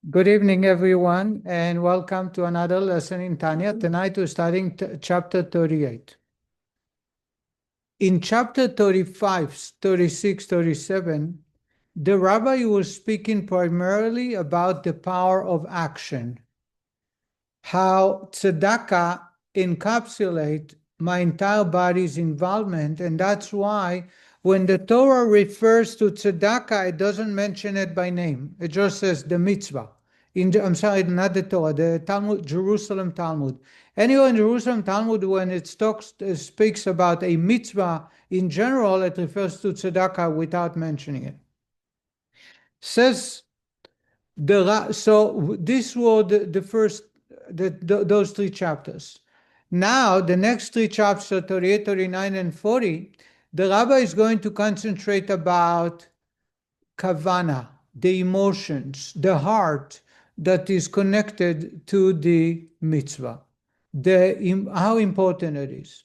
Good evening, everyone, and welcome to another lesson in Tanya. Tonight we're starting chapter 38. In chapter 35, 36, 37, the rabbi was speaking primarily about the power of action, how tzedakah encapsulates my entire body's involvement, and that's why when the Torah refers to tzedakah, it doesn't mention it by name. It just says the mitzvah. I'm sorry, not the Torah, the Talmud, Jerusalem Talmud. Anyway, in Jerusalem Talmud, when it speaks about a mitzvah in general, it refers to tzedakah without mentioning it. Says so this were the first, those three chapters. Now, the next three chapters, 38, 39, and 40, the rabbi is going to concentrate about Kavanah, the emotions, the heart that is connected to the mitzvah, how important it is.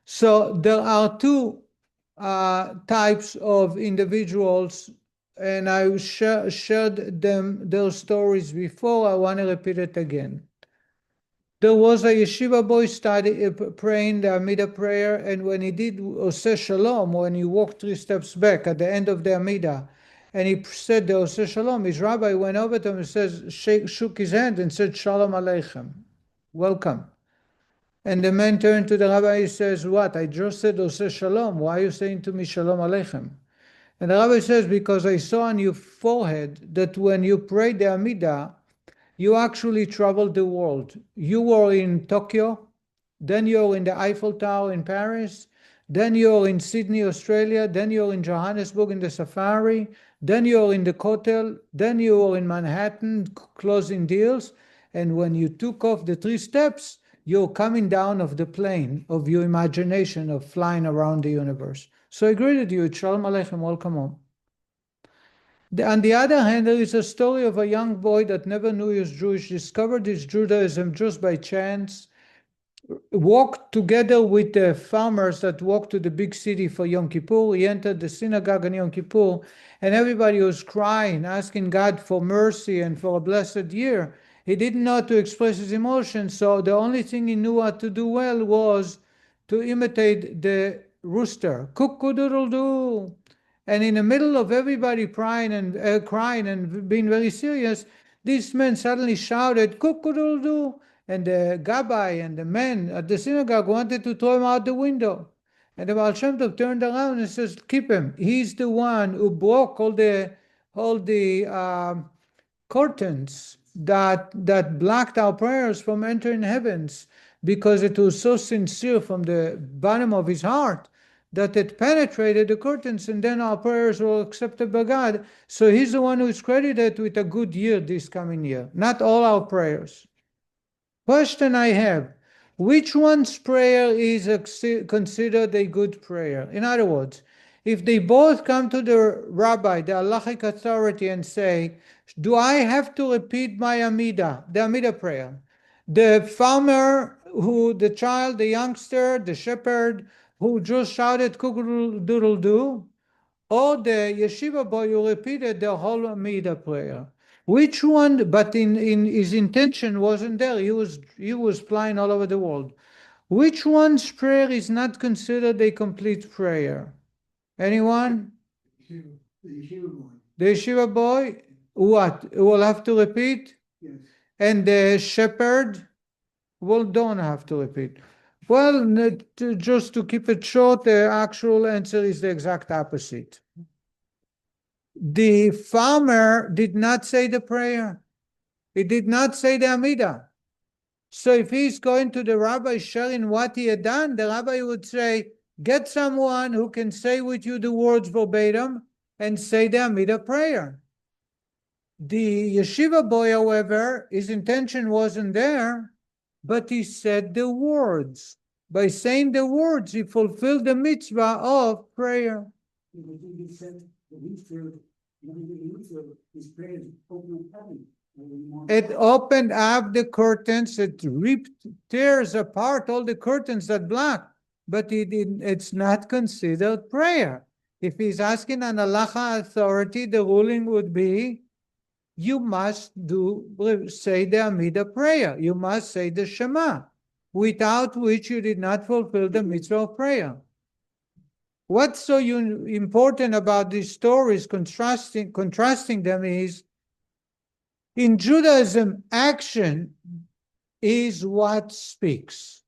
So there are two types of individuals, and I shared their stories before. I want to repeat it again. There was a yeshiva boy praying the Amidah prayer, and when he did Oseh Shalom, when he walked 3 steps back at the end of the Amidah, and he said the Oseh Shalom, his rabbi went over to him and shook his hand and said, Shalom Aleichem, welcome. And the man turned to the rabbi and says, what? I just said Oseh Shalom. Why are you saying to me Shalom Aleichem? And the rabbi says, because I saw on your forehead that when you prayed the Amidah, you actually traveled the world. You were in Tokyo, then you're in the Eiffel Tower in Paris, then you're in Sydney, Australia, then you're in Johannesburg in the safari, then you're in the Kotel, then you're in Manhattan closing deals, and when you took off the 3 steps, you're coming down of the plane of your imagination of flying around the universe. So I greeted you, Shalom Aleichem, welcome home. On the other hand, there is a story of a young boy that never knew he was Jewish, discovered his Judaism just by chance, walked together with the farmers that walked to the big city for Yom Kippur. He entered the synagogue on Yom Kippur, and everybody was crying, asking God for mercy and for a blessed year. He didn't know how to express his emotions, so the only thing he knew how to do well was to imitate the rooster. Cook-a-doodle-doo. And in the middle of everybody crying and being very serious, this man suddenly shouted, "Cook-a-doodle-doo!" And the gabbai and the men at the synagogue wanted to throw him out the window. And the Baal Shem Tov turned around and says, keep him. He's the one who broke all the curtains that blocked our prayers from entering heavens, because it was so sincere from the bottom of his heart that it penetrated the curtains, and then our prayers were accepted by God. So he's the one who is credited with a good year this coming year, not all our prayers. Question I have, which one's prayer is considered a good prayer? In other words, if they both come to the rabbi, the halachic authority, and say, do I have to repeat my Amidah, the Amidah prayer? The farmer, the child, the youngster, the shepherd, who just shouted cook-a-doodle-doo, or the yeshiva boy who repeated the whole Amidah prayer. Which one? But in his intention wasn't there. He was flying all over the world. Which one's prayer is not considered a complete prayer? Anyone? The yeshiva boy. The yeshiva boy, what? Will have to repeat? Yes. And the shepherd don't have to repeat. Well, just to keep it short, the actual answer is the exact opposite. The farmer did not say the prayer. He did not say the Amidah. So if he's going to the rabbi sharing what he had done, the rabbi would say, get someone who can say with you the words verbatim and say the Amidah prayer. The yeshiva boy, however, his intention wasn't there, but he said the words. By saying the words, he fulfilled the mitzvah of prayer. He said that his prayer opened heaven. It opened up the curtains, it tears apart all the curtains that block, but it's not considered prayer. If he's asking an halacha authority, the ruling would be you must say the Amidah prayer. You must say the Shema, without which you did not fulfill the mitzvah of prayer. What's so important about these stories, contrasting them, is in Judaism, action is what speaks.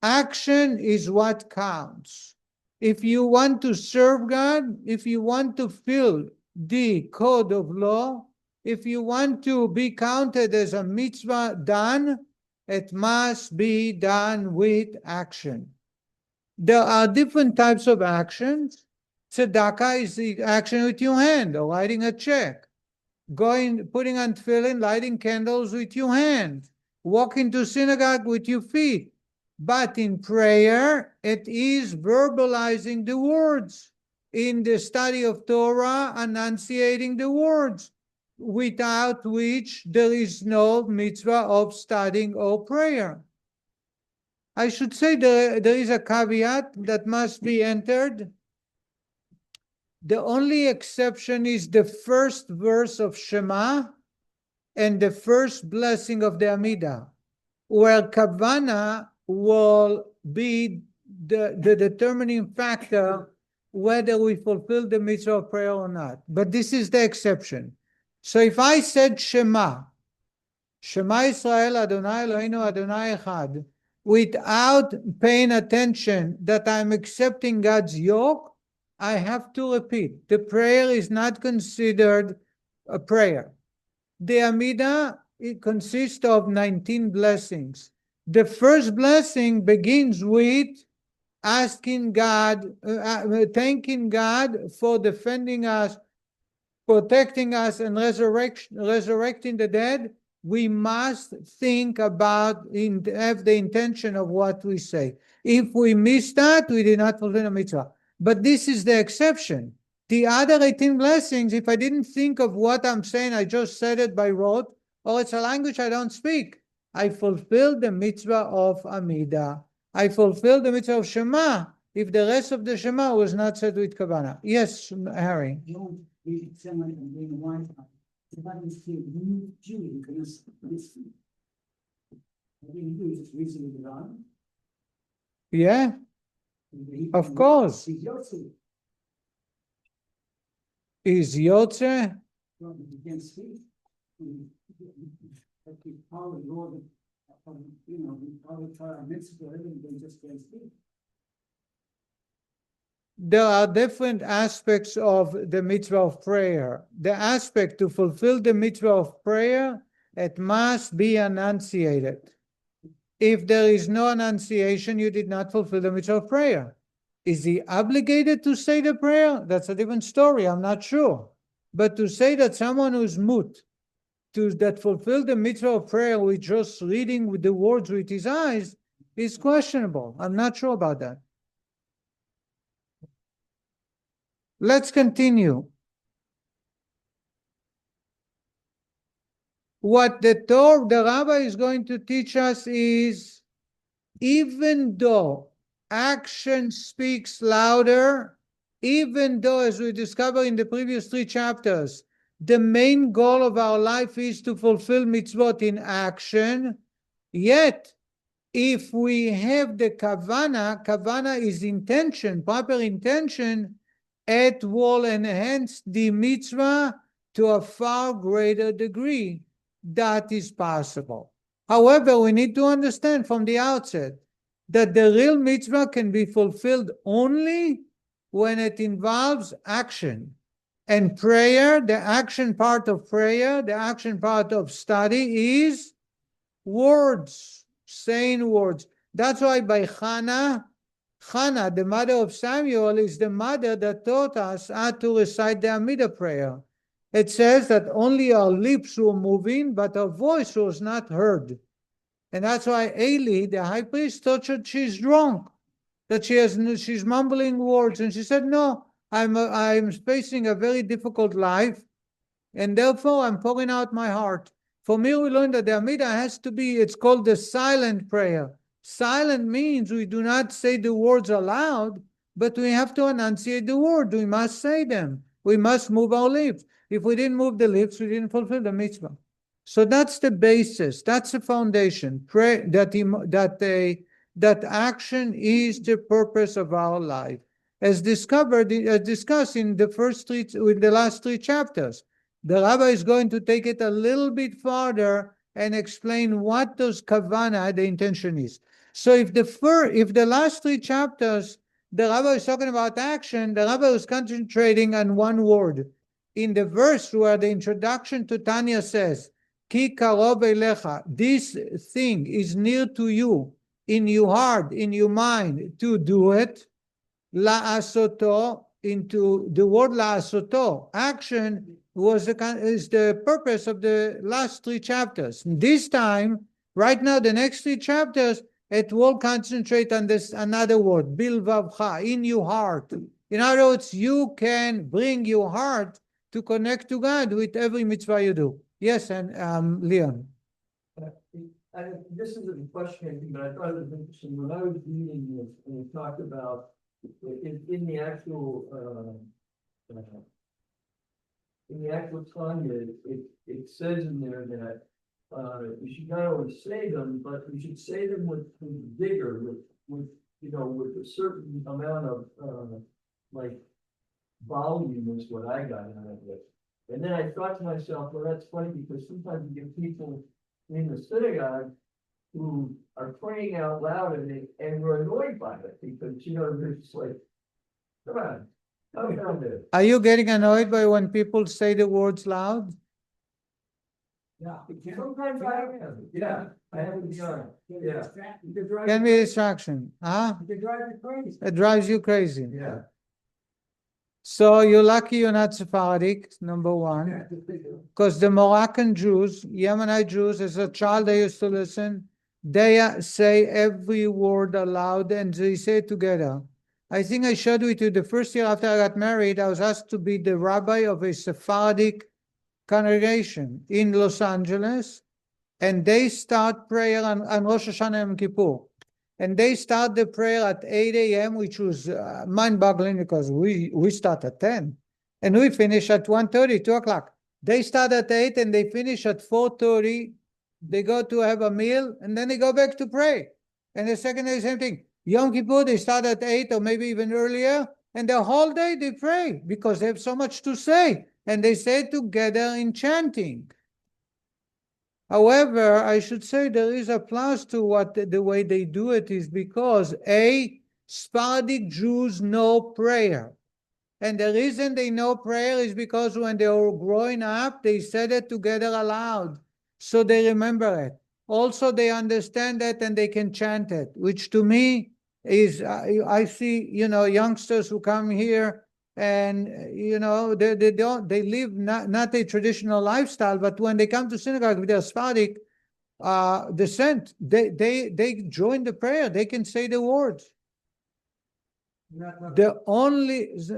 Action is what counts. If you want to serve God, if you want to fill the code of law, if you want to be counted as a mitzvah done, it must be done with action. There are different types of actions. Tzedakah is the action with your hand, or writing a check. Putting on tefillin, lighting candles with your hand. Walking to synagogue with your feet. But in prayer, it is verbalizing the words. In the study of Torah, enunciating the words, without which there is no mitzvah of studying or prayer. I should say there is a caveat that must be entered. The only exception is the first verse of Shema and the first blessing of the Amidah, where Kavanah will be the determining factor whether we fulfill the mitzvah of prayer or not. But this is the exception. So if I said Shema Israel, Adonai Eloheinu, Adonai Echad, without paying attention that I'm accepting God's yoke, I have to repeat. The prayer is not considered a prayer. The Amidah, it consists of 19 blessings. The first blessing begins with asking God, thanking God for defending us, protecting us, and resurrecting the dead. We must think about, have the intention of what we say. If we miss that, we did not fulfill the mitzvah. But this is the exception. The other 18 blessings, if I didn't think of what I'm saying, I just said it by rote, or it's a language I don't speak, I fulfilled the mitzvah of Amidah. I fulfilled the mitzvah of Shema if the rest of the Shema was not said with Kavanah. Yes, Harry. Don't read someone and bring wine. The Bible is clear. You Jew can listen. What do you do? Just reason it on. Yeah, of course. Is Yotze? Well, you can't speak. But we follow the Lord, we follow Torah, mitzvah, everything, they just can't speak. There are different aspects of the mitzvah of prayer. The aspect to fulfill the mitzvah of prayer, it must be enunciated. If there is no enunciation, you did not fulfill the mitzvah of prayer. Is he obligated to say the prayer? That's a different story, I'm not sure. But to say that someone who's mut, that fulfill the mitzvah of prayer with just reading with the words with his eyes, is questionable. I'm not sure about that. Let's continue. What the rabbi is going to teach us is, even though action speaks louder, even though, as we discovered in the previous 3 chapters, the main goal of our life is to fulfill mitzvot in action, yet if we have the kavanah is intention, proper intention, it will enhance the mitzvah to a far greater degree. That is possible. However, we need to understand from the outset that the real mitzvah can be fulfilled only when it involves action. And prayer, the action part of prayer, the action part of study is words, saying words. That's why by Hannah, the mother of Samuel, is the mother that taught us how to recite the Amidah prayer. It says that only our lips were moving, but our voice was not heard. And that's why Eli, the high priest, thought that she's drunk, that she's mumbling words. And she said, no, I'm facing a very difficult life, and therefore I'm pouring out my heart. For me, we learned that the Amidah has to be, it's called the silent prayer. Silent means we do not say the words aloud, but we have to enunciate the word. We must say them. We must move our lips. If we didn't move the lips, we didn't fulfill the mitzvah. So that's the basis. That's the foundation. Pray that action is the purpose of our life, as discussed in the last three chapters. The Rabbi is going to take it a little bit farther and explain what those kavanah, the intention is. So if the last three chapters, the Rabbi is talking about action, the Rabbi was concentrating on one word. In the verse where the introduction to Tanya says, Ki karov elecha, this thing is near to you, in your heart, in your mind, to do it, la'asoto, into the word la'asoto, action is the purpose of the last three chapters. This time, right now, the next three chapters, it will concentrate on this another word, bilvavcha, in your heart. In other words, you can bring your heart to connect to God with every mitzvah you do. Yes, and Leon. This isn't a question, but I thought it was interesting. When I was reading this, and it talked about in the actual Tanya, it says in there that you should not only say them, but you should say them with vigor, with a certain amount of like volume is what I got out of it. And then I thought to myself, well, that's funny because sometimes you get people in the synagogue who are praying out loud and we're annoyed by it because they're just like, come on, come down there. Are you getting annoyed by when people say the words loud? Yeah. Sometimes I am. Yeah, I have to be honest. Yeah. Can be a distraction. Huh? It drives you crazy. Yeah. So you're lucky you're not Sephardic, number one. Because the Moroccan Jews, Yemenite Jews, as a child I used to listen, they say every word aloud and they say it together. I think I shared with you the first year after I got married, I was asked to be the rabbi of a Sephardic congregation in Los Angeles, and they start prayer on Rosh Hashanah and Yom Kippur. And they start the prayer at 8 a.m., which was mind-boggling because we start at 10. And we finish at 1:30, 2 o'clock. They start at 8 and they finish at 4:30. They go to have a meal and then they go back to pray. And the second day, same thing. Yom Kippur, they start at 8 or maybe even earlier. And the whole day they pray because they have so much to say. And they say it together in chanting. However, I should say there is a plus to what the way they do it is because Sephardic Jews know prayer. And the reason they know prayer is because when they were growing up, they said it together aloud. So they remember it. Also, they understand it and they can chant it, which to me is, I see, youngsters who come here and, they live not a traditional lifestyle, but when they come to synagogue with their Sephardic descent, they join the prayer. They can say the words.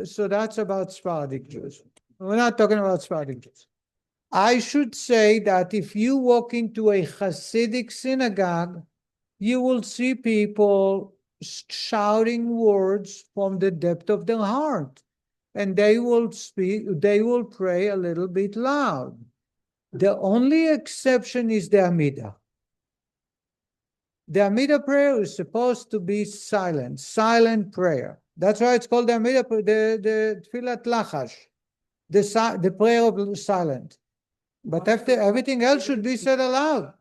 So that's about Sephardic Jews. We're not talking about Sephardic Jews. I should say that if you walk into a Hasidic synagogue, you will see people shouting words from the depth of their heart. And they will pray a little bit loud. The only exception is the Amidah. The Amidah prayer is supposed to be silent prayer. That's why it's called the Amidah, the Tfilat Lachash, the prayer of silent. But after everything else should be said aloud.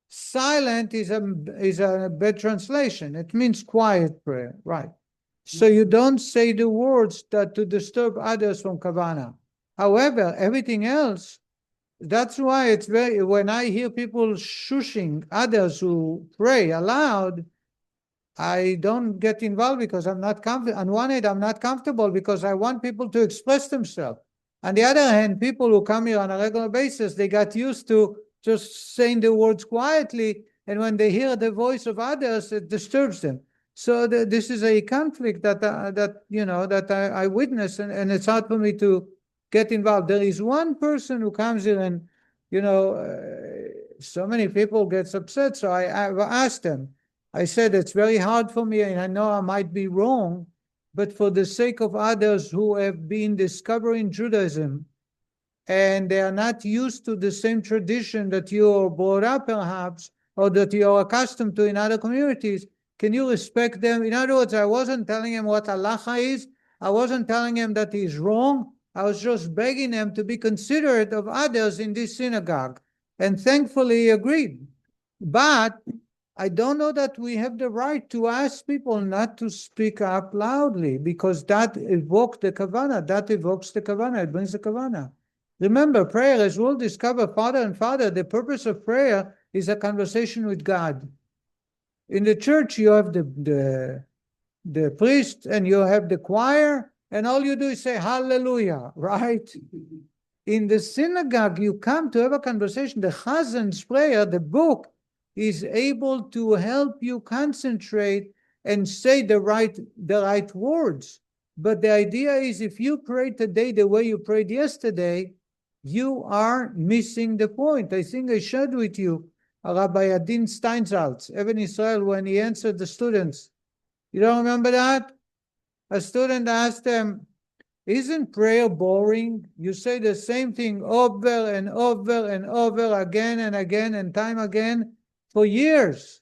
Silent is a bad translation. It means quiet prayer, right? So you don't say the words that to disturb others from Kavanah. However, everything else, that's why when I hear people shushing others who pray aloud, I don't get involved because I'm not comfortable. On one hand, I'm not comfortable because I want people to express themselves. On the other hand, people who come here on a regular basis, they got used to just saying the words quietly, and when they hear the voice of others, it disturbs them. So this is a conflict that I witness, and it's hard for me to get involved. There is one person who comes here and, so many people gets upset. So I asked them. I said, it's very hard for me, and I know I might be wrong, but for the sake of others who have been discovering Judaism, and they are not used to the same tradition that you are brought up perhaps, or that you are accustomed to in other communities, can you respect them? In other words, I wasn't telling him what halacha is. I wasn't telling him that he's wrong. I was just begging him to be considerate of others in this synagogue. And thankfully he agreed. But I don't know that we have the right to ask people not to speak up loudly, because that evokes the Kavanah. That evokes the Kavanah. It brings the Kavanah. Remember, prayer, as we'll discover Father and Father, the purpose of prayer is a conversation with God. In the church, you have the priest and you have the choir, and all you do is say hallelujah, right? In the synagogue, you come to have a conversation. The Chazan's prayer, the book, is able to help you concentrate and say the right words. But the idea is, if you pray today the way you prayed yesterday, you are missing the point. I think I shared with you Rabbi Chaim Steinmetz, Even Israel, when he answered the students. You don't remember that? A student asked him, isn't prayer boring? You say the same thing over and over and over again and again and time again for years.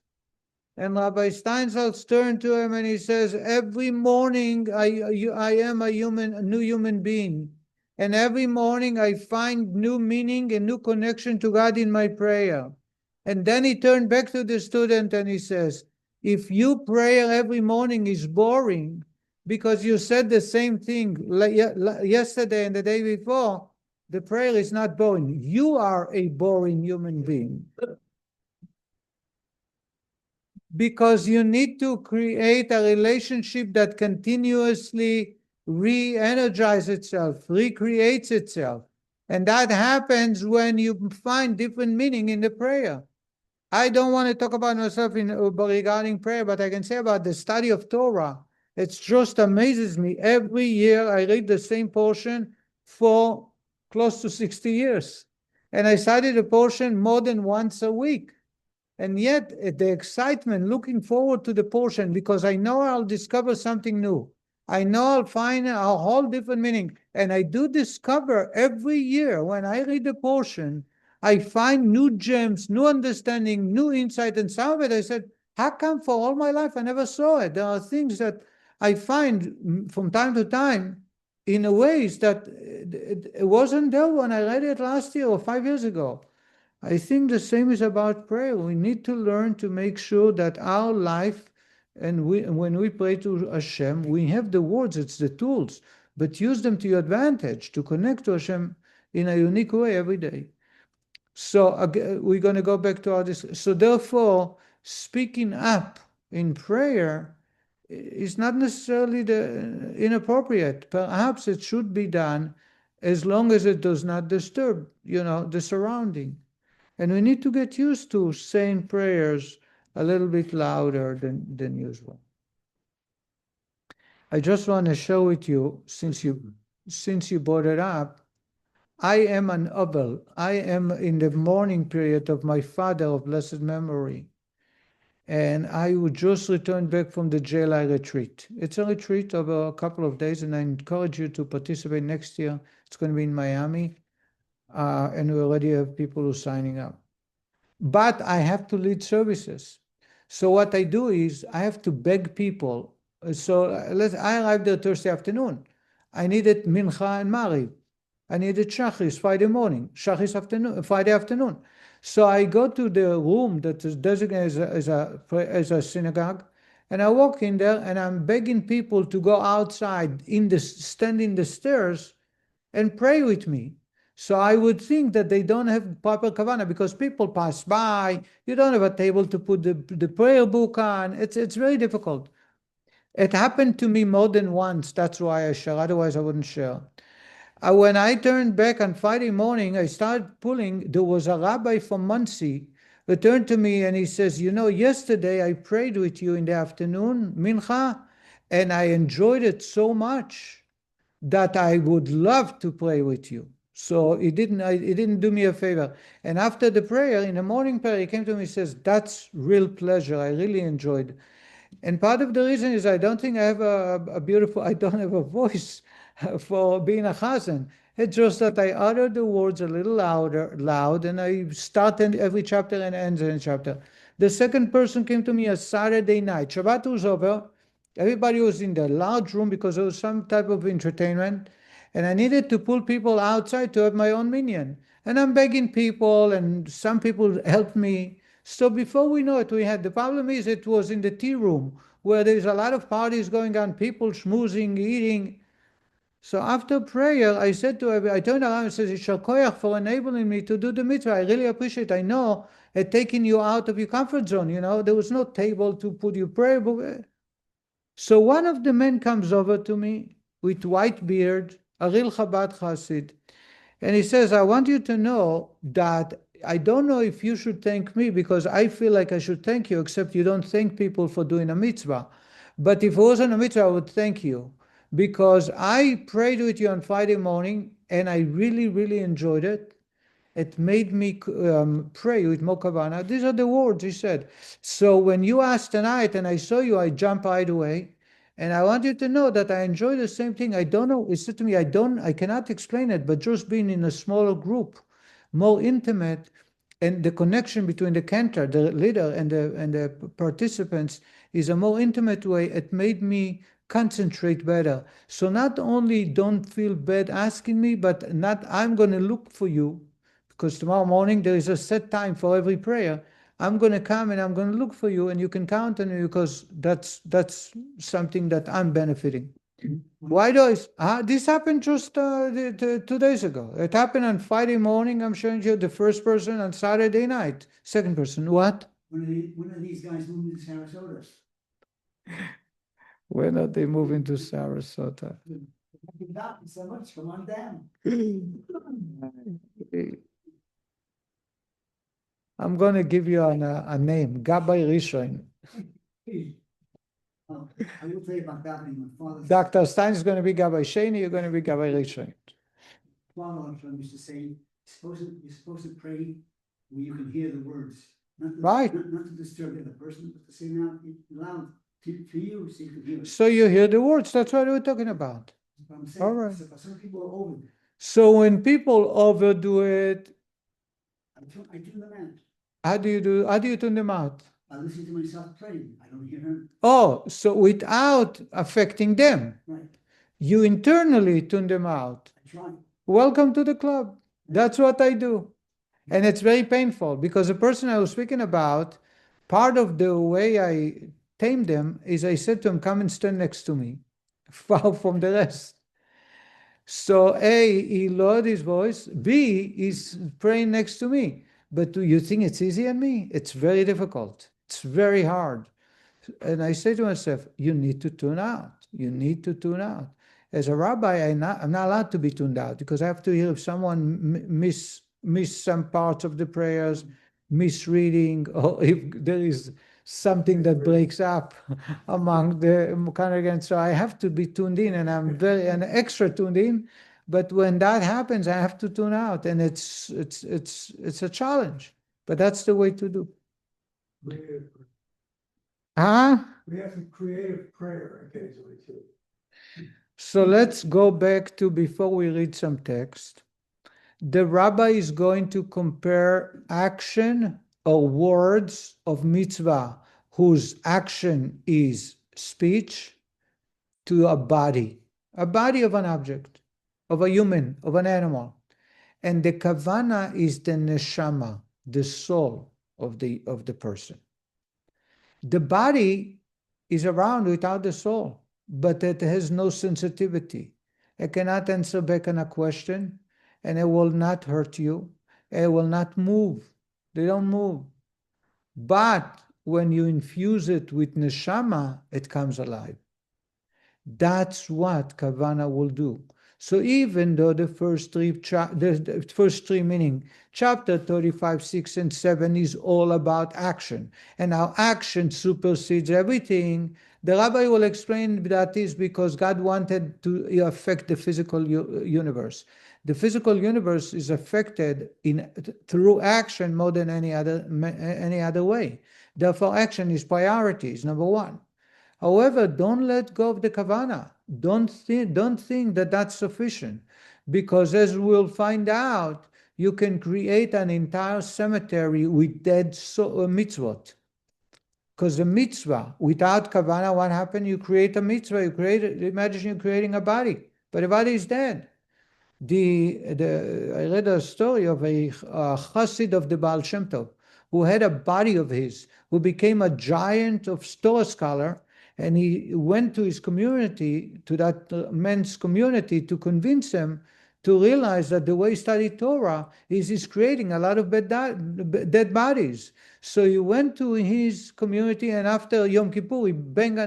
And Rabbi Steinmetz turned to him and he says, every morning I am a new human being. And every morning I find new meaning and new connection to God in my prayer. And then he turned back to the student and he says, if you prayer every morning is boring because you said the same thing yesterday and the day before, the prayer is not boring. You are a boring human being. Because you need to create a relationship that continuously re-energizes itself, recreates itself. And that happens when you find different meaning in the prayer. I don't want to talk about myself regarding prayer, but I can say about the study of Torah. It just amazes me. Every year I read the same portion for close to 60 years. And I study the portion more than once a week. And yet the excitement, looking forward to the portion, because I know I'll discover something new. I know I'll find a whole different meaning. And I do discover every year when I read the portion, I find new gems, new understanding, new insight. And some of it I said, how come for all my life I never saw it? There are things that I find from time to time in a ways that it wasn't there when I read it last year or 5 years ago. I think the same is about prayer. We need to learn to make sure that our life, and when we pray to Hashem, we have the words, it's the tools, but use them to your advantage to connect to Hashem in a unique way every day. So we're going to go back to our discussion. So therefore, speaking up in prayer is not necessarily inappropriate. Perhaps it should be done as long as it does not disturb, the surrounding. And we need to get used to saying prayers a little bit louder than usual. I just want to share with you, since you brought it up, I am an Abel. I am in the mourning period of my father of blessed memory. And I would just return back from the JLI retreat. It's a retreat over a couple of days, and I encourage you to participate next year. It's going to be in Miami. And we already have people who are signing up. But I have to lead services. So what I do is I have to beg people. So I arrived there Thursday afternoon. I needed Mincha and Mariv. I needed Shachris Friday morning, Shachris afternoon, Friday afternoon. So I go to the room that is designated as a synagogue, and I walk in there and I'm begging people to go outside stand in the stairs and pray with me. So I would think that they don't have proper kavanah because people pass by. You don't have a table to put the prayer book on. It's very difficult. It happened to me more than once. That's why I share. Otherwise, I wouldn't share. When I turned back on Friday morning, I started pulling. There was a rabbi from Muncie who turned to me and he says, yesterday I prayed with you in the afternoon, Mincha, and I enjoyed it so much that I would love to pray with you. So it didn't do me a favor. And after the prayer, in the morning prayer, he came to me and says, that's real pleasure. I really enjoyed. And part of the reason is I don't think I have I don't have a voice for being a chazan. It's just that I utter the words a little loud, and I start in every chapter and end in a chapter. The second person came to me a Saturday night. Shabbat was over. Everybody was in the large room because there was some type of entertainment, and I needed to pull people outside to have my own minyan. And I'm begging people, and some people helped me. So before we know it, the problem is it was in the tea room where there's a lot of parties going on, people schmoozing, eating. So after prayer, I said to her, I turned around and said, Yishar koyach for enabling me to do the mitzvah. I really appreciate it. I know it taking you out of your comfort zone. There was no table to put your prayer book. So one of the men comes over to me with white beard, a real Chabad Chassid, and he says, I want you to know that I don't know if you should thank me because I feel like I should thank you, except you don't thank people for doing a mitzvah. But if it wasn't a mitzvah, I would thank you because I prayed with you on Friday morning and I really, really enjoyed it. It made me pray with more Kavanah. These are the words he said. So when you asked tonight and I saw you, I jumped right away. And I want you to know that I enjoy the same thing. I don't know. He said to me, I cannot explain it, but just being in a smaller group, more intimate, and the connection between the cantor, the leader, and the participants is a more intimate way. It made me concentrate better. So not only don't feel bad asking me, but I'm going to look for you because tomorrow morning there is a set time for every prayer. I'm going to come and I'm going to look for you, and you can count on me because that's something that I'm benefiting. Why this happened just 2 days ago. It happened on Friday morning. I'm showing you the first person on Saturday night. Second person, what? When are these guys moving to Sarasota? When are they moving to Sarasota? Thank you so much. Come on down. I'm going to give you a name, Gabbai Rishon. I will tell you about that. My father. Dr. Stein is going to be Gabbai Sheni, you're going to be Gabbai Rishon. Father used to say, you're supposed to pray where you can hear the words. Right. Not to disturb the other person, but to say out loud to you so you can hear it. So you hear the words, that's what we're talking about. That's what I'm saying. All right. So some people are over. So when people overdo it, I tune them out. how do you tune them out? I listen to myself praying. I don't hear him. Oh, so without affecting them, Right. you internally tune them out. I try. Welcome to the club. That's what I do. And it's very painful because the person I was speaking about, part of the way I tamed them is I said to him, come and stand next to me, far from the rest. So A, he lowered his voice. B, he's praying next to me. But do you think it's easy on me? It's very difficult. It's very hard. And I say to myself, you need to tune out. You need to tune out. As a rabbi, I'm not allowed to be tuned out because I have to hear if someone miss some parts of the prayers, misreading, or if there is something that breaks up among the congregants. So I have to be tuned in, and I'm an extra tuned in. But when that happens, I have to tune out, and it's a challenge. But that's the way to do. Huh? We have some creative prayer occasionally too. So let's go back to before we read some text. The rabbi is going to compare action or words of mitzvah whose action is speech to a body of an object, of a human, of an animal. And the kavanah is the neshama, the soul of the person. The body is around without the soul, but it has no sensitivity. It cannot answer back on a question, and it will not hurt you. It will not move. They don't move. But when you infuse it with neshama, it comes alive. That's what kavanah will do. So even though the first three meaning, chapter 35, 6, and 7 is all about action, and how action supersedes everything, the rabbi will explain that is because God wanted to affect the physical universe. The physical universe is affected through action more than any other way. Therefore, action is priority, is number one. However, don't let go of the Kavanah. Don't think that that's sufficient, because as we'll find out, you can create an entire cemetery with dead mitzvot. Because the mitzvah, without Kavanah, what happened? You create a mitzvah, imagine you're creating a body, but the body is dead. I read a story of a chassid of the Baal Shem Tov, who had a buddy of his, who became a giant of Torah scholar, and he went to his community, to that man's community, to convince him to realize that the way he studied Torah is he's creating a lot of dead bodies. So he went to his community, and after Yom Kippur, he banged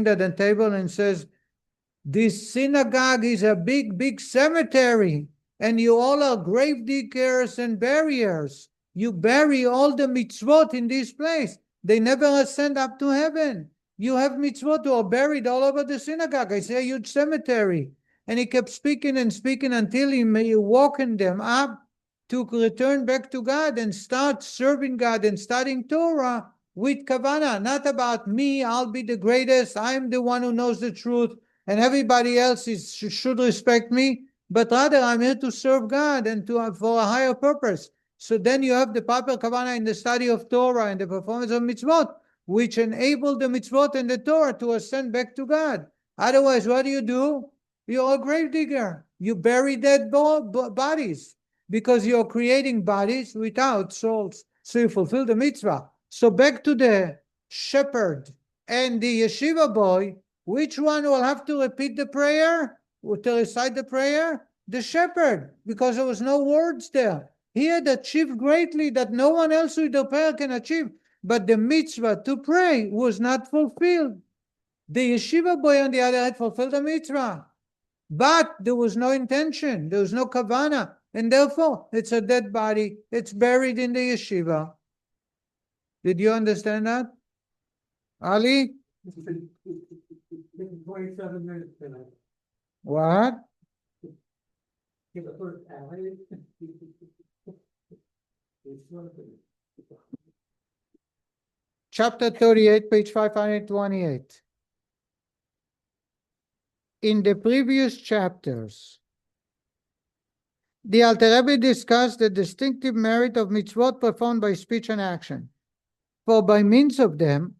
at the table and says, "This synagogue is a big, big cemetery, and you all are grave diggers and buriers. You bury all the mitzvot in this place. They never ascend up to heaven. You have mitzvot who are buried all over the synagogue. I say a huge cemetery." And he kept speaking and speaking until he woken them up to return back to God and start serving God and studying Torah with Kavanah. Not about me, I'll be the greatest, I'm the one who knows the truth, and everybody else should respect me, but rather I'm here to serve God and for a higher purpose. So then you have the proper Kavanah in the study of Torah and the performance of mitzvot, which enable the mitzvot and the Torah to ascend back to God. Otherwise, what do? You're a grave digger. You bury dead bodies because you're creating bodies without souls. So you fulfill the mitzvah. So back to the shepherd and the yeshiva boy, which one will have to repeat the prayer, or to recite the prayer? The shepherd, because there was no words there. He had achieved greatly that no one else with the prayer can achieve. But the mitzvah to pray was not fulfilled. The yeshiva boy, on the other hand, fulfilled the mitzvah. But there was no intention, there was no kavanah, and therefore it's a dead body, it's buried in the yeshiva. Did you understand that? Ali? 27 minutes tonight. What? Give the first alley. Chapter 38, page 528. In the previous chapters, the Alter Rebbe discussed the distinctive merit of mitzvot performed by speech and action. For by means of them,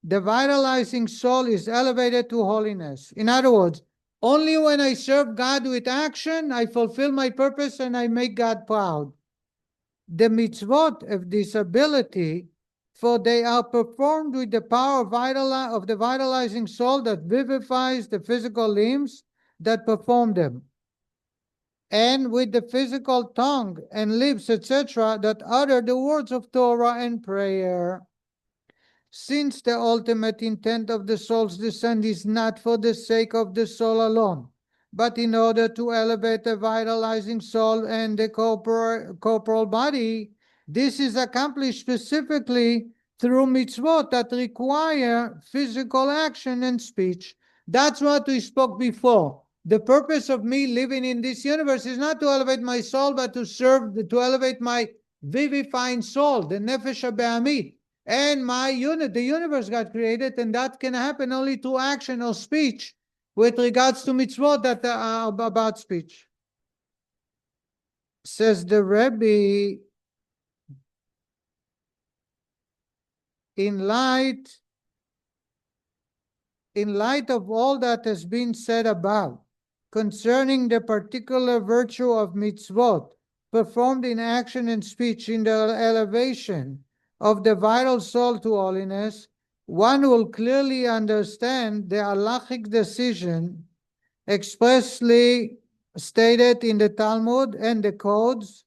the vitalizing soul is elevated to holiness. In other words, only when I serve God with action, I fulfill my purpose and I make God proud. The mitzvot have this ability, for they are performed with the power of the vitalizing soul that vivifies the physical limbs that perform them, and with the physical tongue and lips, etc., that utter the words of Torah and prayer. Since the ultimate intent of the soul's descent is not for the sake of the soul alone, but in order to elevate the vitalizing soul and the corporal body, this is accomplished specifically through mitzvot that require physical action and speech. That's what we spoke before. The purpose of me living in this universe is not to elevate my soul, but to elevate my vivifying soul, the nefesh hab'amit, and the universe got created, and that can happen only through action or speech with regards to mitzvot that are about speech. Says the Rebbe, in light of all that has been said above concerning the particular virtue of mitzvot performed in action and speech in the elevation of the vital soul to holiness, one will clearly understand the halachic decision expressly stated in the Talmud and the codes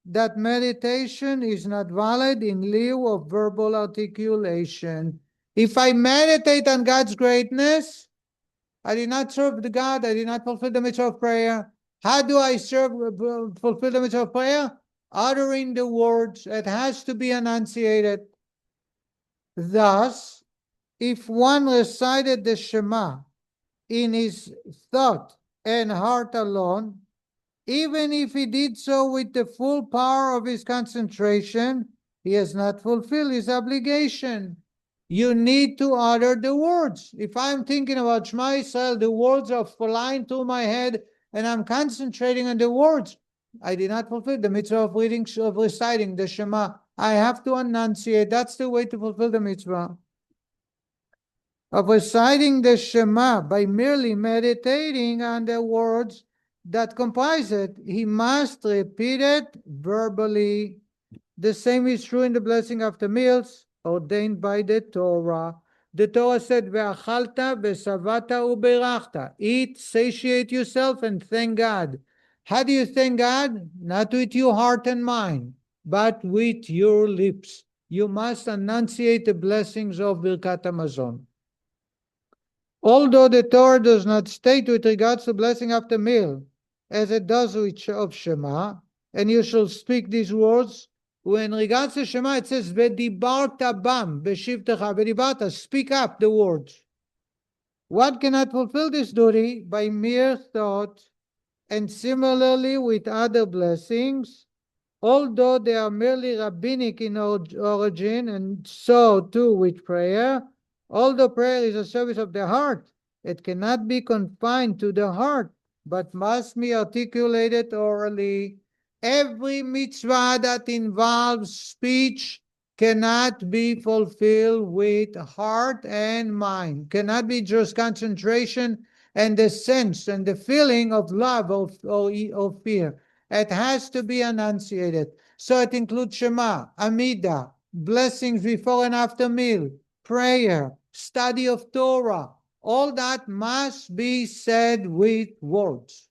that meditation is not valid in lieu of verbal articulation. If I meditate on God's greatness, I did not serve the God, I did not fulfill the mitzvah of prayer. How do I fulfill the mitzvah of prayer? Uttering the words, it has to be enunciated. Thus, if one recited the Shema in his thought and heart alone, even if he did so with the full power of his concentration, he has not fulfilled his obligation. You need to utter the words. If I'm thinking about Shema Yisrael, the words are flying through my head, and I'm concentrating on the words. I did not fulfill the mitzvah of reciting the Shema. I have to enunciate. That's the way to fulfill the mitzvah of reciting the Shema by merely meditating on the words that comprise it. He must repeat it verbally. The same is true in the blessing after meals ordained by the Torah. The Torah said, "Ve'achalta, ve'savata, u'berachta." Eat, satiate yourself, and thank God. How do you thank God? Not with your heart and mind, but with your lips. You must enunciate the blessings of Birkat Hamazon. Although the Torah does not state with regards to blessing after meal, as it does with of Shema, and you shall speak these words. When regards to Shema, it says, "V'dibarta bam, b'shivtecha," v'dibarta, speak up the words. One cannot fulfill this duty by mere thought, and similarly with other blessings, although they are merely rabbinic in origin, and so too with prayer. Although prayer is a service of the heart, it cannot be confined to the heart, but must be articulated orally. Every mitzvah that involves speech cannot be fulfilled with heart and mind, cannot be just concentration and the sense and the feeling of love or fear. It has to be enunciated. So it includes Shema, Amidah, blessings before and after meal, prayer, study of Torah. All that must be said with words.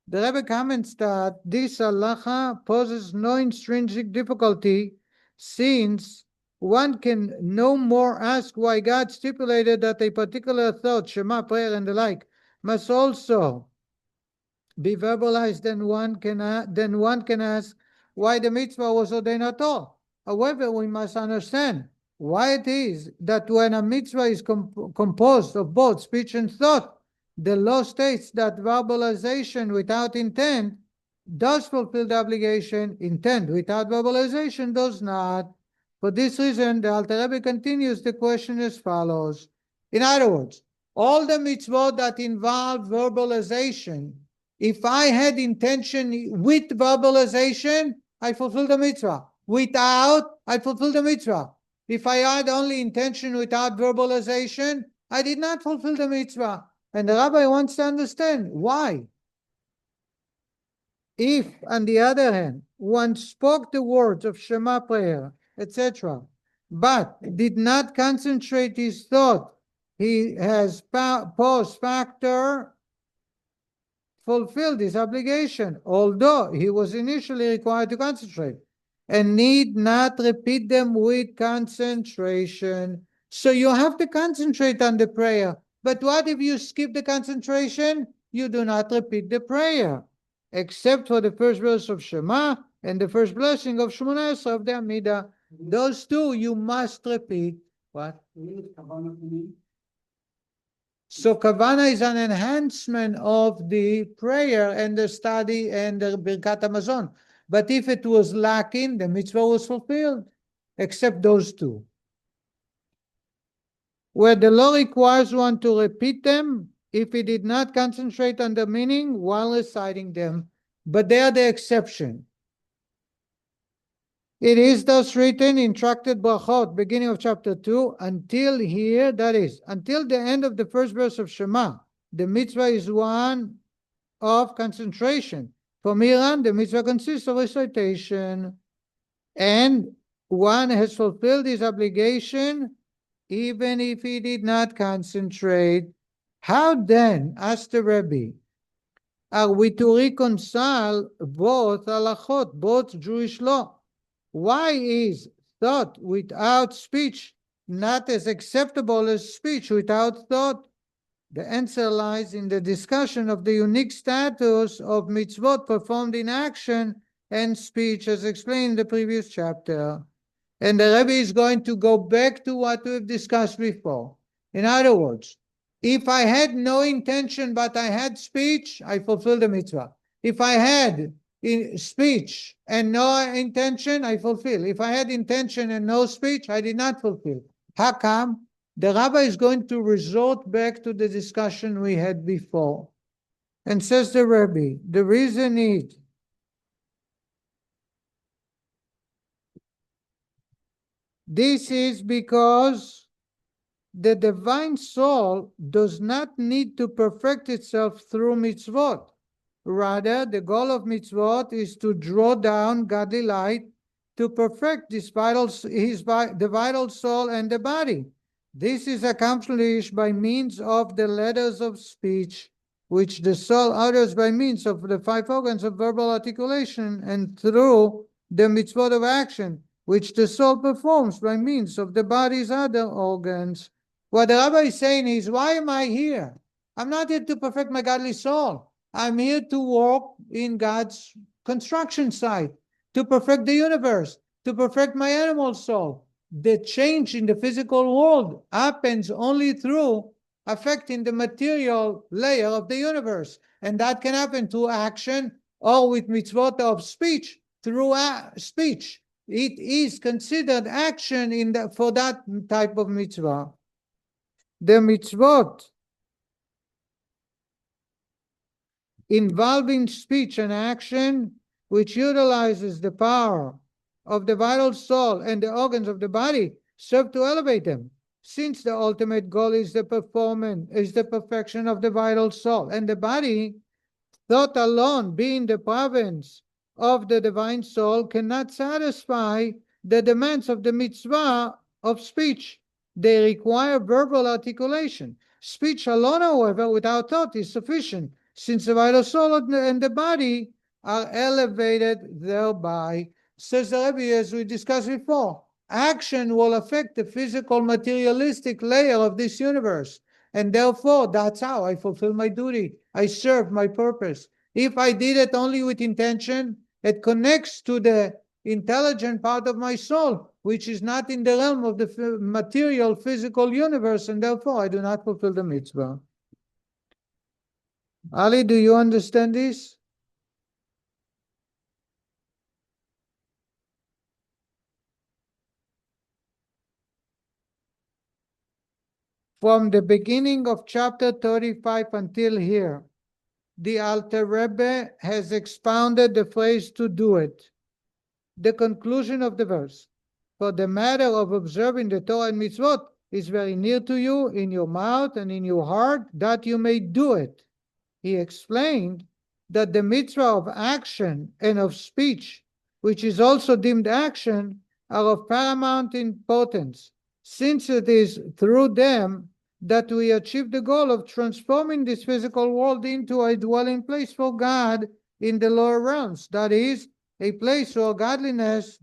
The Rebbe comments that this halacha poses no intrinsic difficulty, since one can no more ask why God stipulated that a particular thought, Shema, prayer, and the like, must also be verbalized than one can ask why the mitzvah was ordained at all. However, we must understand why it is that when a mitzvah is composed of both speech and thought, the law states that verbalization without intent does fulfill the obligation. Intent without verbalization does not. For this reason, the Alter Rebbe continues the question as follows. In other words, all the mitzvot that involve verbalization, if I had intention with verbalization, I fulfill the mitzvah. Without, I fulfill the mitzvah. If I had only intention without verbalization, I did not fulfill the mitzvah. And the rabbi wants to understand why. If, on the other hand, one spoke the words of Shema prayer, etc., but did not concentrate his thought, he has post factor fulfilled his obligation, although he was initially required to concentrate, and need not repeat them with concentration. So you have to concentrate on the prayer. But what if you skip the concentration? You do not repeat the prayer, except for the first verse of Shema and the first blessing of Shemona Esrei of the Amidah. Those two you must repeat. What? So Kavanah is an enhancement of the prayer and the study and the Birkat Hamazon. But if it was lacking, the mitzvah was fulfilled, except those two. Where the law requires one to repeat them if he did not concentrate on the meaning while reciting them, but they are the exception. It is thus written in Tractate Brachot, beginning of chapter 2, until here, that is, until the end of the first verse of Shema, the mitzvah is one of concentration. From here on, the mitzvah consists of recitation, and one has fulfilled his obligation even if he did not concentrate. How then, asked the Rebbe, are we to reconcile both halachot, both Jewish law? Why is thought without speech not as acceptable as speech without thought? The answer lies in the discussion of the unique status of mitzvot performed in action and speech, as explained in the previous chapter. And the Rebbe is going to go back to what we've discussed before. In other words, if I had no intention but I had speech, I fulfill the mitzvah. If I had speech and no intention, I fulfill. If I had intention and no speech, I did not fulfill. How come? The rabbi is going to resort back to the discussion we had before. And says the Rebbe, the reason is this is because the divine soul does not need to perfect itself through mitzvot. Rather, the goal of mitzvot is to draw down godly light to perfect the vital soul and the body. This is accomplished by means of the letters of speech, which the soul utters by means of the 5 organs of verbal articulation, and through the mitzvot of action, which the soul performs by means of the body's other organs. What the rabbi is saying is, why am I here? I'm not here to perfect my godly soul. I'm here to walk in God's construction site, to perfect the universe, to perfect my animal soul. The change in the physical world happens only through affecting the material layer of the universe. And that can happen through action or with mitzvot of speech, through speech. It is considered action for that type of mitzvah. The mitzvot involving speech and action, which utilizes the power of the vital soul and the organs of the body, serve to elevate them. Since the ultimate goal is the perfection of the vital soul and the body, thought alone being the province of the divine soul cannot satisfy the demands of the mitzvah of speech. They require verbal articulation. Speech alone, however, without thought is sufficient, since the vital soul and the body are elevated thereby. Says the Rebbe, as we discussed before, action will affect the physical materialistic layer of this universe, and therefore that's how I fulfill my duty. I serve my purpose. If I did it only with intention, it connects to the intelligent part of my soul, which is not in the realm of the material physical universe, and therefore I do not fulfill the mitzvah. Ali, do you understand this? From the beginning of chapter 35 until here, the Alter Rebbe has expounded the phrase to do it. The conclusion of the verse, for the matter of observing the Torah and mitzvot is very near to you, in your mouth and in your heart, that you may do it. He explained that the mitzvah of action and of speech, which is also deemed action, are of paramount importance, since it is through them that we achieve the goal of transforming this physical world into a dwelling place for God in the lower realms, that is, a place where godliness,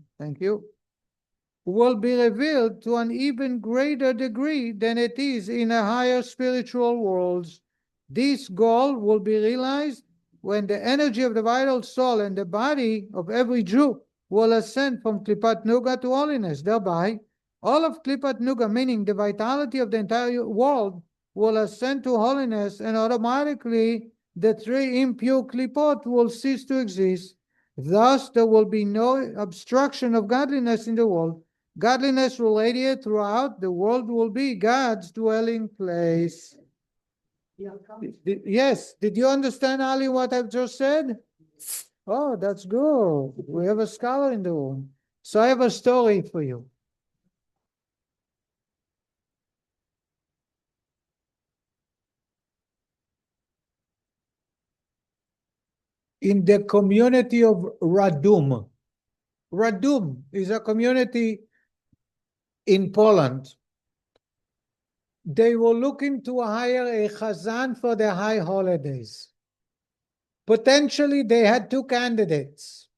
will be revealed to an even greater degree than it is in a higher spiritual worlds. This goal will be realized when the energy of the vital soul and the body of every Jew will ascend from Klipat Nuga to holiness. Thereby, all of Klipat Nuga, meaning the vitality of the entire world, will ascend to holiness, and automatically the 3 impure Klipot will cease to exist. Thus, there will be no obstruction of godliness in the world. Godliness will radiate throughout. The world will be God's dwelling place. Yes, did you understand, Ali, what I've just said? Oh, that's good. We have a scholar in the room. So I have a story for you. In the community of Radum. Radum is a community in Poland. They were looking to hire a chazan for the high holidays. Potentially, they had 2 candidates.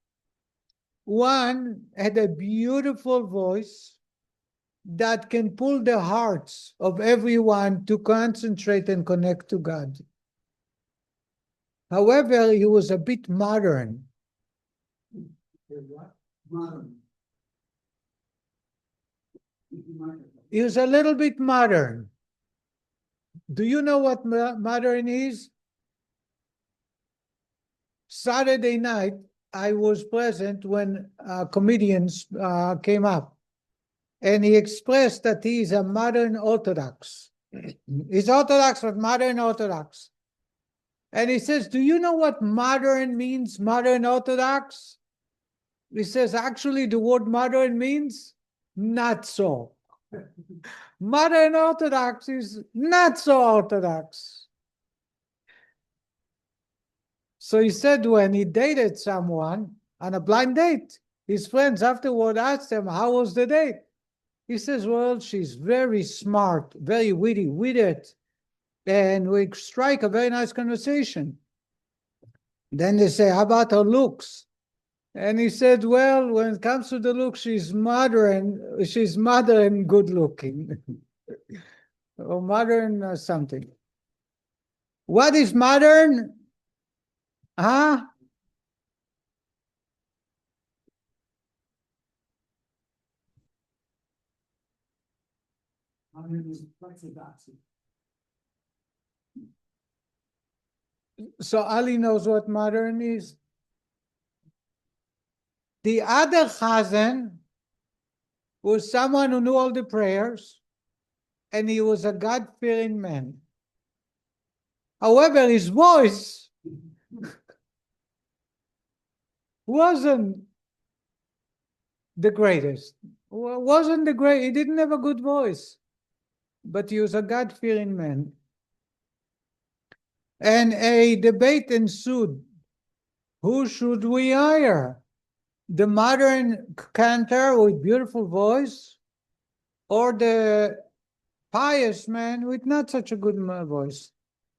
One had a beautiful voice that can pull the hearts of everyone to concentrate and connect to God. However, he was a bit modern. Modern. He was a little bit modern. Do you know what modern is? Saturday night, I was present when comedians came up. and he expressed that he is a modern Orthodox. He's Orthodox, but modern Orthodox. And he says, do you know what modern means, modern Orthodox? He says, actually, the word modern means not so. Modern Orthodox is not so Orthodox. So he said when he dated someone on a blind date, his friends afterward asked him, how was the date? He says, well, she's very smart, very witty, witted, and we strike a very nice conversation. Then they say, how about her looks? And he said, well, when it comes to the look, she's modern good looking. Or modern something. What is modern? Huh? Modern is orthodoxy. So Ali knows what modern is. The other Chazan was someone who knew all the prayers, and he was a God-fearing man. However, his voice wasn't the greatest. He didn't have a good voice, but he was a God-fearing man. And a debate ensued. Who should we hire? The modern cantor with beautiful voice, or the pious man with not such a good voice?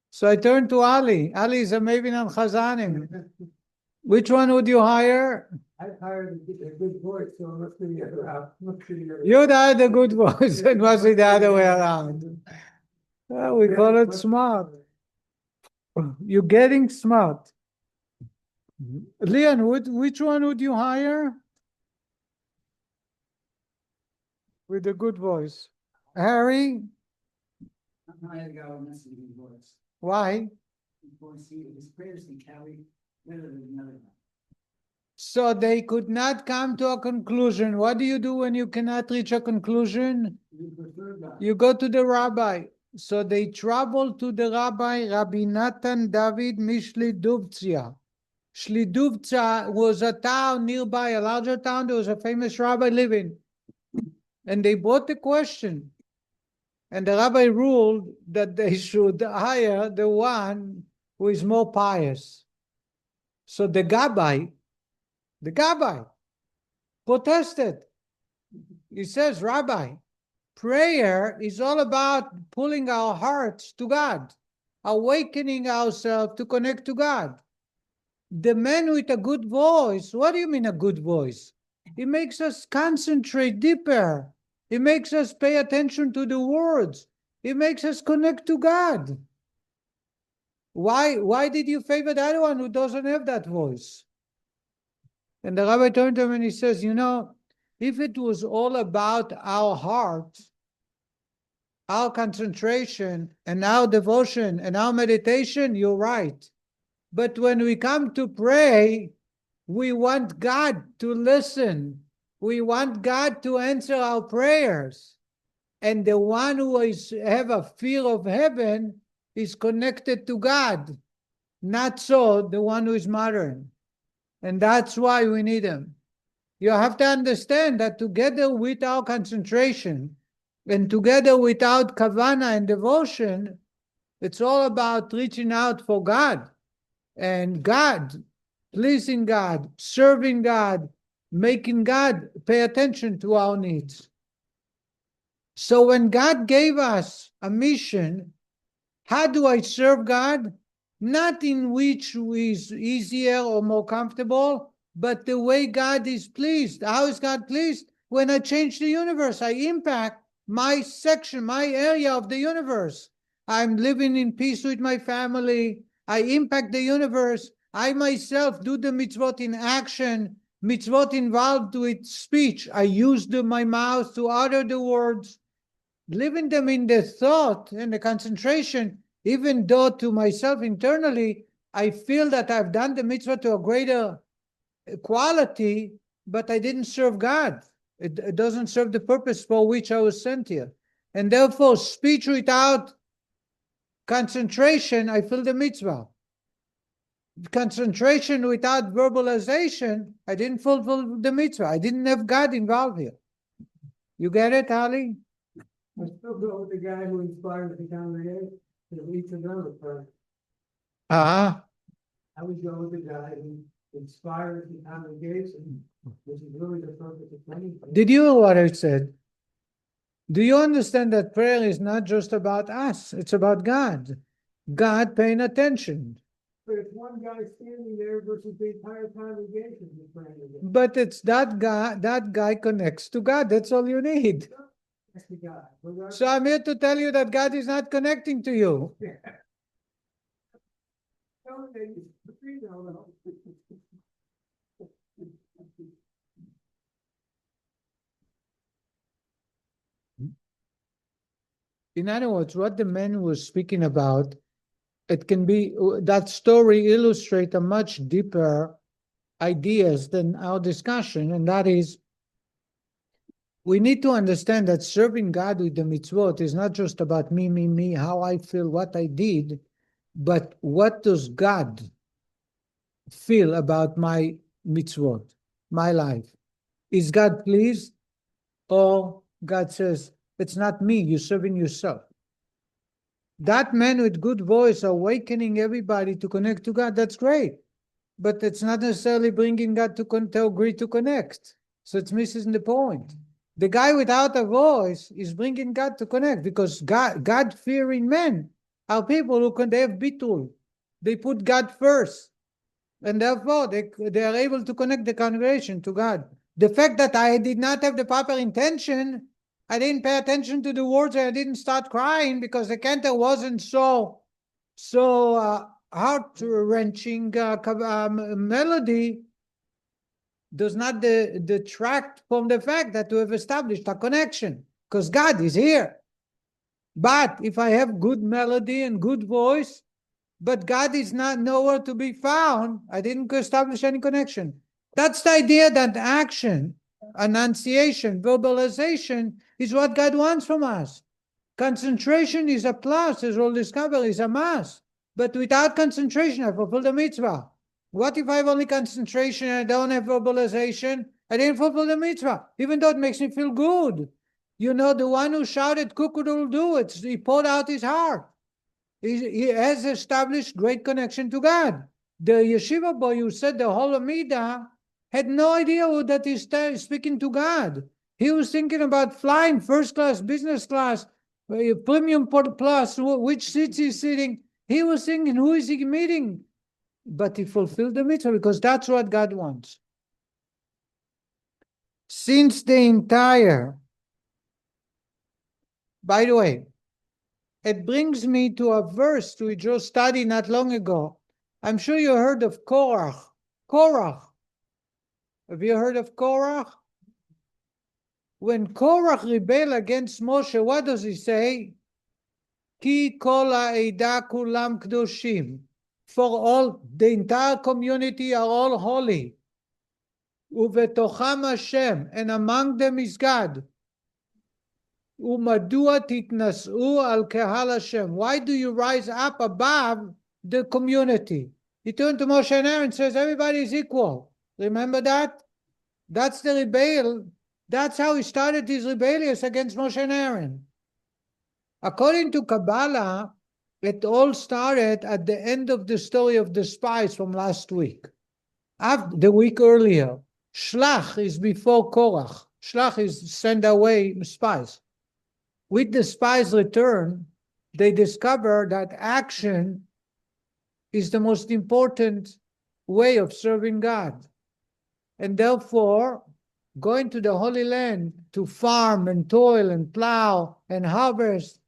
So I turned to Ali. Ali is a Mavin and Chazanim. Which one would you hire? I've hired a good voice, so let's do the other half. You'd hire the good voice, and was it the other way around? Well, we call it smart. You're getting smart. Leon, which one would you hire? With a good voice. Harry? I had a guy with messaging voice. Why? His prayers he carried better than another guy. So they could not come to a conclusion. What do you do when you cannot reach a conclusion? You prefer God. You go to the rabbi. So they traveled to the rabbi, Rabbi Natan David Mishliduvtsia. Shliduvtsia was a town nearby, a larger town. There was a famous rabbi living. And they brought the question. And the rabbi ruled that they should hire the one who is more pious. So the gabbai protested. He says, Rabbi, prayer is all about pulling our hearts to God, awakening ourselves to connect to God. The man with a good voice, what do you mean a good voice? It makes us concentrate deeper. It makes us pay attention to the words. It makes us connect to God. Why did you favor the other one who doesn't have that voice? And the rabbi turned to him and he says, you know, if it was all about our heart, our concentration and our devotion and our meditation, you're right. But when we come to pray, we want God to listen. We want God to answer our prayers. And the one who have a fear of heaven is connected to God. Not so the one who is modern. And that's why we need him. You have to understand that together with our concentration and together without kavanah and devotion, it's all about reaching out for God. And God, pleasing God, serving God, making God pay attention to our needs. So when God gave us a mission, how do I serve God? Not in which is easier or more comfortable, but the way God is pleased. How is God pleased? When I change the universe, I impact my section, my area of the universe. I'm living in peace with my family. I impact the universe. I myself do the mitzvot in action, mitzvot involved with speech. I use my mouth to utter the words, living them in the thought and the concentration, even though to myself internally, I feel that I've done the mitzvah to a greater quality, but I didn't serve God. It doesn't serve the purpose for which I was sent here. And therefore, speech without concentration, I feel the mitzvah. Concentration without verbalization, I didn't fulfill the mitzvah. I didn't have God involved here. You get it, Ali? I still go with the guy who inspired the congregation to reach another person. Uh-huh. I would go with the guy who inspired the congregation, which is really the purpose of anything. Did you hear what I said? Do you understand that prayer is not just about us? It's about God. God paying attention. But it's one guy standing there versus the entire congregation who's praying against. But it's that guy connects to God. That's all you need. That's the guy. But So I'm here to tell you that God is not connecting to you. In other words, what the man was speaking about, it can be, that story illustrates a much deeper ideas than our discussion, and that is, we need to understand that serving God with the mitzvot is not just about me, how I feel, what I did, but what does God feel about my mitzvot, my life? Is God pleased? Or God says, it's not me, you're serving yourself. That man with good voice awakening everybody to connect to God, that's great. But it's not necessarily bringing God to agree to connect. So it's missing the point. The guy without a voice is bringing God to connect, because God-fearing men are people who they have bitul. They put God first. And therefore, they are able to connect the congregation to God. The fact that I did not have the proper intention, I didn't pay attention to the words, and I didn't start crying because the cantor wasn't so heart-wrenching melody, does not detract from the fact that we have established a connection, because God is here. But if I have good melody and good voice, but God is not nowhere to be found, I didn't establish any connection. That's the idea that action, enunciation, verbalization is what God wants from us. Concentration is a plus, as we'll discover, is a must. But without concentration, I fulfill the mitzvah. What if I have only concentration and I don't have verbalization? I didn't fulfill the mitzvah, even though it makes me feel good. You know, the one who shouted, "Kukudoodle-doo," he poured out his heart. He has established great connection to God. The yeshiva boy who said the whole Amida had no idea that he's speaking to God. He was thinking about flying first class, business class, premium plus, which seats he's sitting. He was thinking, who is he meeting? But he fulfilled the mitzvah because that's what God wants. Since the entire, by the way, it brings me to a verse we just studied not long ago. I'm sure you heard of Korach. Korach. Have you heard of Korach? When Korach rebelled against Moshe, what does he say? Ki kol ha'eda kulam kedoshim. For all, the entire community are all holy. Uvetocham Hashem, and among them is God. Umadua titnas'u al kahal Hashem. Why do you rise up above the community? He turned to Moshe and Aaron and says, everybody is equal. Remember that? That's the rebel. That's how he started his rebellion against Moshe and Aaron. According to Kabbalah, it all started at the end of the story of the spies from last week. After the week earlier, Shlach is before Korach. Shlach is send away spies. With the spies' return, they discover that action is the most important way of serving God. And therefore, going to the Holy Land to farm and toil and plow and harvest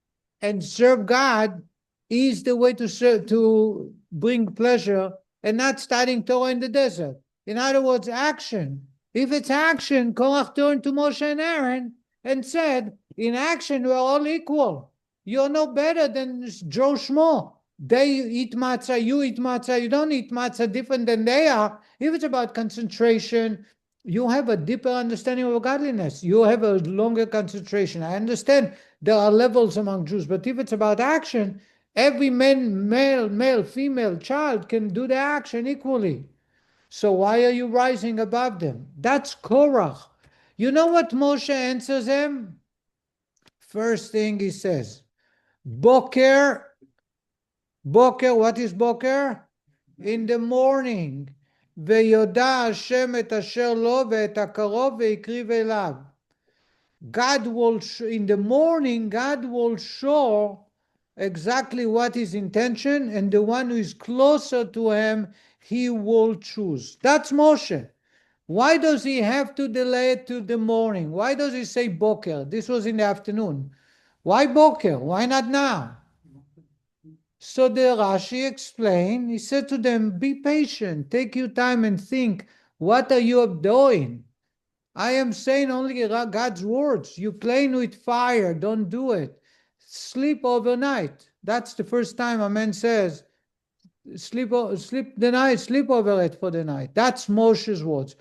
and serve God is the way to bring pleasure, and not studying Torah in the desert. In other words, action. If it's action, Korach turned to Moshe and Aaron and said, in action, we're all equal. You're no better than Joe Schmo. They eat matzah, you eat matzah, you don't eat matzah different than they are. If it's about concentration, you have a deeper understanding of godliness. You have a longer concentration. I understand there are levels among Jews, but if it's about action, every man, male, female, child can do the action equally. So why are you rising above them? That's Korach. You know what Moshe answers him? First thing he says, Boker. Boker, what is Boker? In the morning. ויודע השם את אשר לו ואת הקרוב והקריב אליו. God will, in the morning, God will show exactly what his intention, and the one who is closer to him, he will choose. That's Moshe. Why does he have to delay it to the morning? Why does he say Boker? This was in the afternoon. Why Boker? Why not now? So the Rashi explained, he said to them, be patient, take your time and think, what are you doing? I am saying only God's words. You playing with fire, don't do it. Sleep overnight. That's the first time a man says, sleep over it for the night. That's Moshe's words.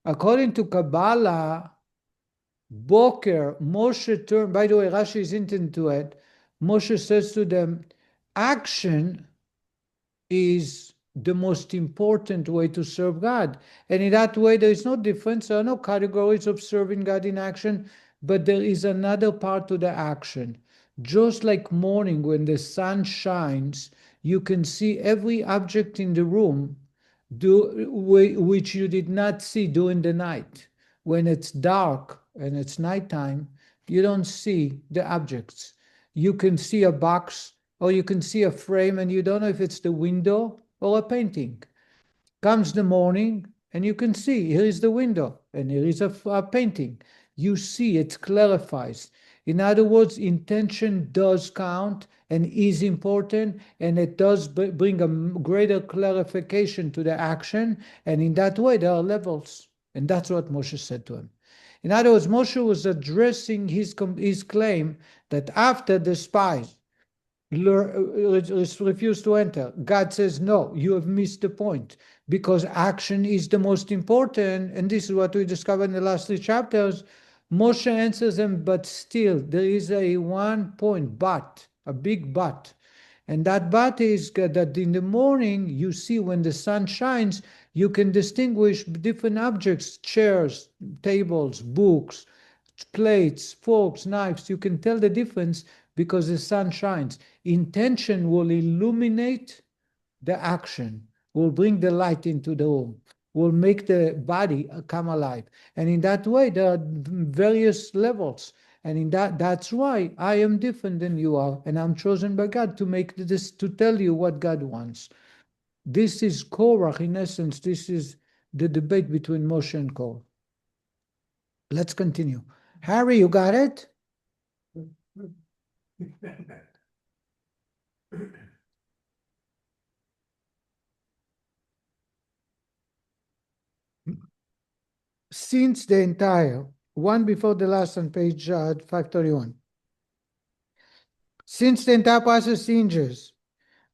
According to Kabbalah, Boker, Moshe turned, by the way, Rashi is into it. Moshe says to them, action is the most important way to serve God. And in that way, there is no difference. There are no categories of serving God in action, but there is another part to the action. Just like morning, when the sun shines, you can see every object in the room which you did not see during the night. When it's dark and it's nighttime, you don't see the objects. You can see a box, or you can see a frame, and you don't know if it's the window or a painting. Comes the morning, and you can see, here is the window, and here is a painting. You see, it clarifies. In other words, intention does count and is important, and it does bring a greater clarification to the action, and in that way, there are levels. And that's what Moshe said to him. In other words, Moshe was addressing his claim that after the spies refused to enter, God says, no, you have missed the point, because action is the most important. And this is what we discovered in the last 3 chapters. Moshe answers them, but still there is a one point, but, a big but. And that but is that in the morning, you see when the sun shines, you can distinguish different objects, chairs, tables, books, plates, forks, knives. You can tell the difference because the sun shines. Intention will illuminate the action, will bring the light into the room, will make the body come alive. And in that way, there are various levels. And in that's why I am different than you are, and I'm chosen by God to make this, to tell you what God wants. This is Korach, in essence. This is the debate between Moshe and Korach. Let's continue. Harry, you got it? Since the entire, one before the last on page 531. Since the entire process hinges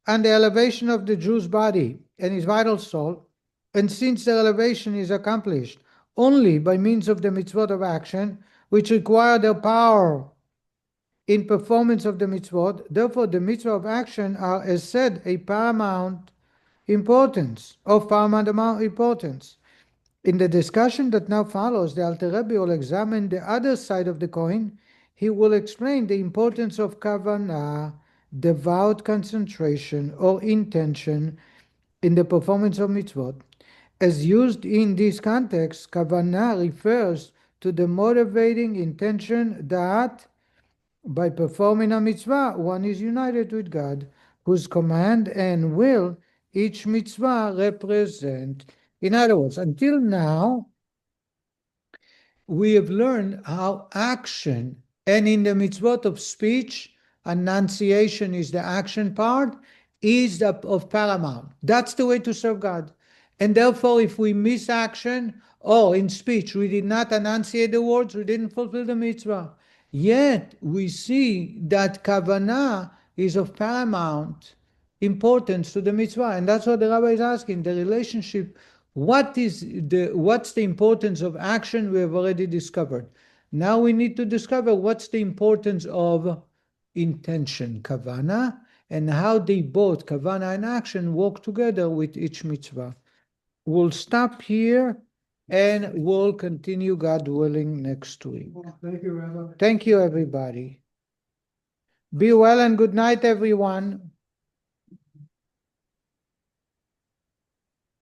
on the elevation of the Jew's body and his vital soul, and since the elevation is accomplished only by means of the mitzvot of action, which require their power in performance of the mitzvot, therefore the mitzvah of action are, as said, of paramount importance. In the discussion that now follows, the Alter Rebbe will examine the other side of the coin. He will explain the importance of Kavanah, devout concentration or intention in the performance of mitzvot. As used in this context, Kavanah refers to the motivating intention that by performing a mitzvah, one is united with God, whose command and will each mitzvah represent. In other words, until now, we have learned how action, and in the mitzvot of speech, enunciation is the action part, is of paramount. That's the way to serve God. And therefore, if we miss action, or in speech, we did not enunciate the words, we didn't fulfill the mitzvah. Yet, we see that Kavanah is of paramount importance to the mitzvah. And that's what the rabbi is asking, the relationship what's the importance of action? We have already discovered. Now we need to discover what's the importance of intention, kavanah, and how they both, kavanah and action, work together with each mitzvah. We'll stop here and we'll continue, God willing, next week. Thank you, Rabbi. Thank you, everybody. Be well and good night, everyone.